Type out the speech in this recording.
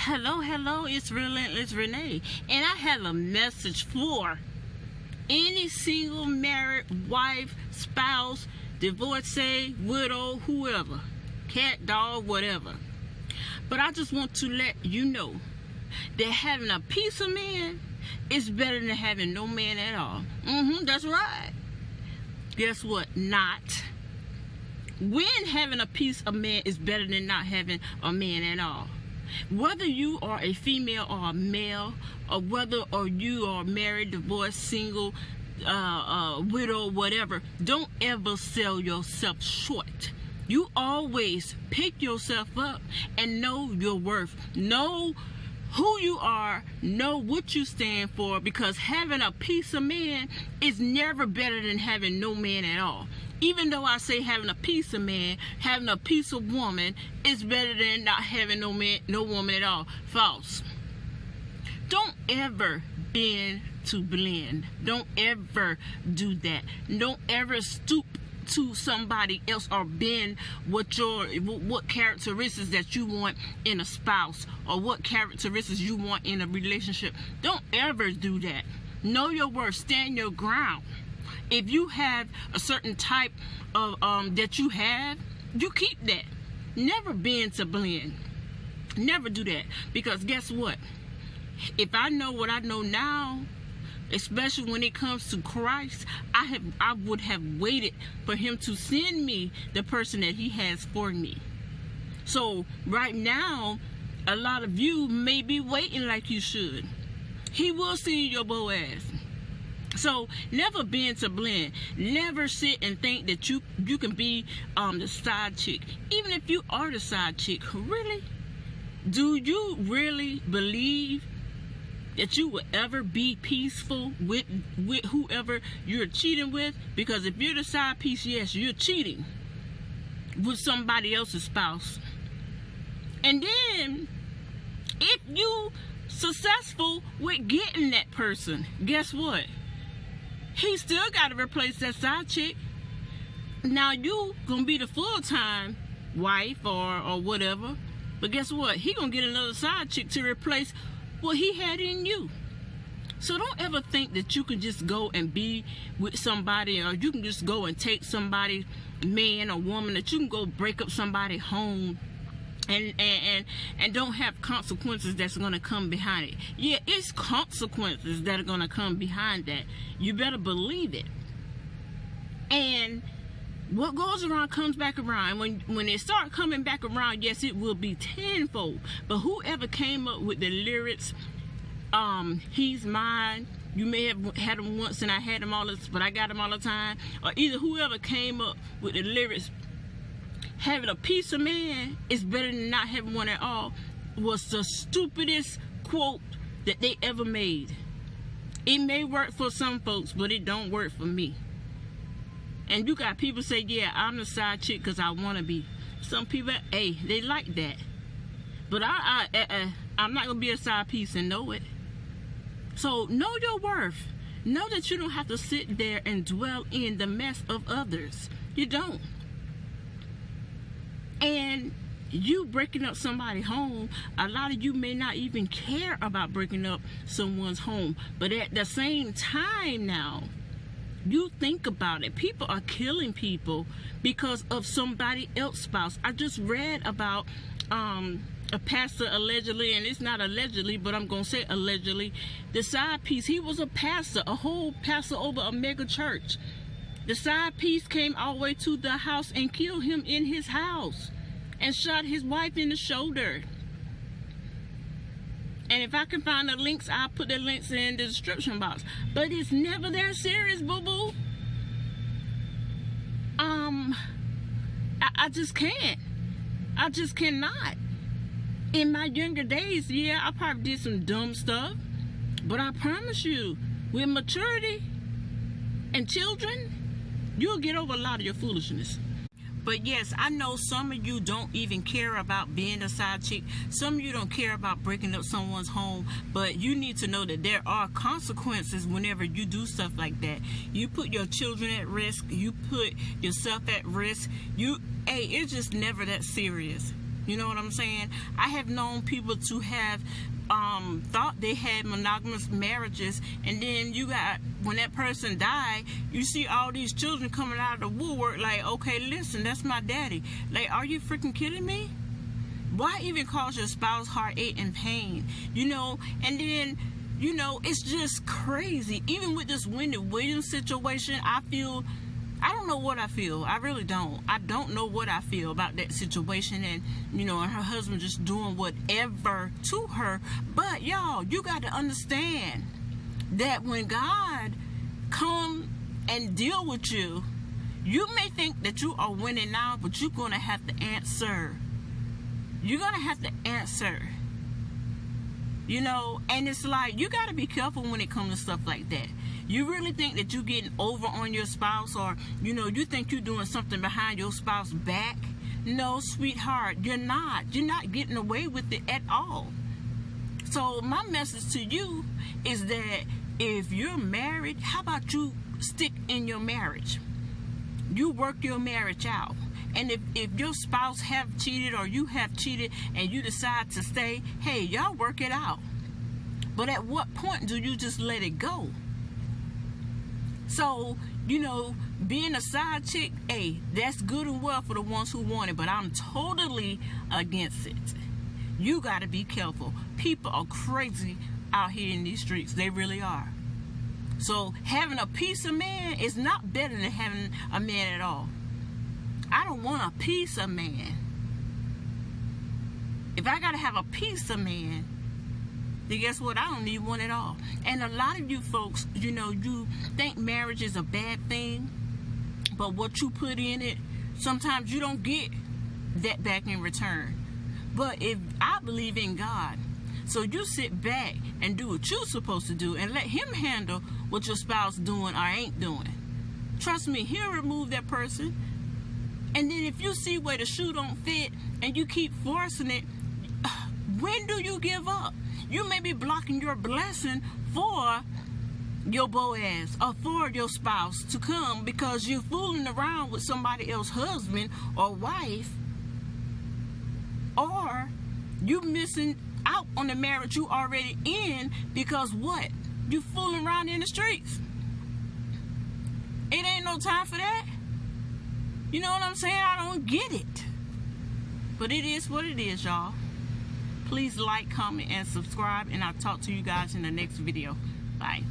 Hello, it's Relentless Renee, and I have a message for any single married wife, spouse, divorcee, widow, whoever, cat, dog, whatever. But I just want to let you know that having a piece of man is better than having no man at all. That's right. Guess what? Not. When having a piece of man is better than not having a man at all. Whether you are a female or a male, or whether or you are married, divorced, single, widow, whatever, don't ever sell yourself short. You always pick yourself up and know your worth. Know who you are, know what you stand for, because having a piece of man is never better than having no man at all. Even though I say having a piece of man, having a piece of woman is better than not having no man, no woman at all. False. Don't ever bend to blend. Don't ever do that. Don't ever stoop to somebody else or bend what characteristics that you want in a spouse or what characteristics you want in a relationship. Don't ever do that. Know your worth. Stand your ground. If you have a certain type of that you have, you keep that. Never bend to blend. Never do that, because guess what? If I know what I know now, especially when it comes to Christ, I would have waited for him to send me the person that he has for me. So right now, a lot of you may be waiting like you should. He will send you your Boaz. So never bend to blend. Never sit and think that you can be the side chick. Even if you are the side chick, really? Do you really believe that you will ever be peaceful with whoever you're cheating with? Because if you're the side piece, yes, you're cheating with somebody else's spouse. And then if you successful with getting that person, guess what? He still got to replace that side chick. Now you gonna be the full-time wife or whatever, but guess what? He gonna get another side chick to replace what he had in you. So don't ever think that you can just go and be with somebody, or you can just go and take somebody, man or woman, that you can go break up somebody's home and don't have consequences that's going to come behind it. Yeah, it's consequences that are going to come behind that. You better believe it. And what goes around comes back around. When it start coming back around, yes, it will be tenfold. But whoever came up with the lyrics, he's mine, you may have had him once and I had him but I got him all the time, or either whoever came up with the lyrics, having a piece of man is better than not having one at all, was the stupidest quote that they ever made. It may work for some folks, but it don't work for me. And you got people say, yeah, I'm the side chick because I want to be. Some people, hey, they like that. But I'm not going to be a side piece and know it. So know your worth. Know that you don't have to sit there and dwell in the mess of others. You don't. And you breaking up somebody's home, a lot of you may not even care about breaking up someone's home. But at the same time now, you think about it. People are killing people because of somebody else's spouse. I just read about a pastor allegedly, and it's not allegedly, but I'm going to say allegedly, the side piece, he was a pastor, a whole pastor over a mega church. The side piece came all the way to the house and killed him in his house and shot his wife in the shoulder. And if I can find the links, I'll put the links in the description box. But it's never that serious, boo-boo. I just can't. I just cannot. In my younger days, yeah, I probably did some dumb stuff. But I promise you, with maturity and children, you'll get over a lot of your foolishness. But yes, I know some of you don't even care about being a side chick. Some of you don't care about breaking up someone's home. But you need to know that there are consequences whenever you do stuff like that. You put your children at risk. You put yourself at risk. It's just never that serious. You know what I'm saying? I have known people to have thought they had monogamous marriages, and then you got, when that person died, you see all these children coming out of the woodwork like, okay, listen, that's my daddy. Like, are you freaking kidding me? Why even cause your spouse heartache and pain? You know, and then, you know, it's just crazy. Even with this Wendy Williams situation, I don't know what I feel. I really don't. I don't know what I feel about that situation, and, you know, and her husband just doing whatever to her. But, y'all, you got to understand that when God come and deal with you, you may think that you are winning now, but you're going to have to answer. You're going to have to answer. You know, and it's like, you got to be careful when it comes to stuff like that. You really think that you're getting over on your spouse, or, you know, you think you're doing something behind your spouse's back? No, sweetheart, you're not. You're not getting away with it at all. So my message to you is that if you're married, how about you stick in your marriage? You work your marriage out. And if your spouse have cheated, or you have cheated, and you decide to stay, hey, y'all work it out. But at what point do you just let it go? So, you know, being a side chick, hey, that's good and well for the ones who want it, but I'm totally against it. You got to be careful. People are crazy out here in these streets. They really are. So having a piece of man is not better than having a man at all. I don't want a piece of man. If I got to have a piece of man, then guess what? I don't need one at all. And a lot of you folks, you know, you think marriage is a bad thing, but what you put in it, sometimes you don't get that back in return. But if I believe in God, so you sit back and do what you're supposed to do and let him handle what your spouse doing or ain't doing. Trust me, he'll remove that person. And then if you see where the shoe don't fit and you keep forcing it, when do you give up? You may be blocking your blessing for your Boaz or for your spouse to come because you're fooling around with somebody else's husband or wife, or you missing out on the marriage you already in because what? You fooling around in the streets. It ain't no time for that. You know what I'm saying? I don't get it. But it is what it is, y'all. Please like, comment, and subscribe, and I'll talk to you guys in the next video. Bye.